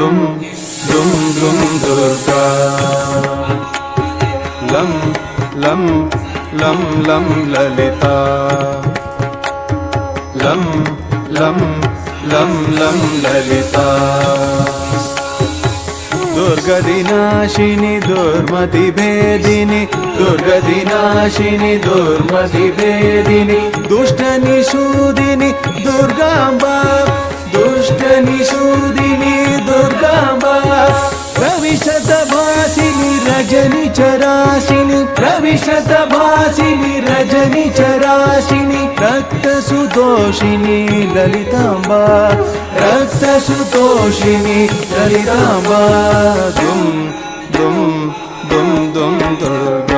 दुम दुम दुम दुर्गा लं लं लं लं ललिता लं लं लं लं ललिता दुर्गदिनाशिनी दुर्मति भेदिनी दुर्गदिनाशिनी दुर्मति भेदिनी दुष्टनिषूदिनी दुर्गांबा दुष्टनिषूदिनी दुर्गांबा प्रविशतभासिनी रजनिचराशिनी प्रविशतभासिनी रजनिचराशिनी रक्तसुतोषिनी ललितांबा रक्तसुतोषिनी ललितांबा दुम दुम दुम दुम दुर्गा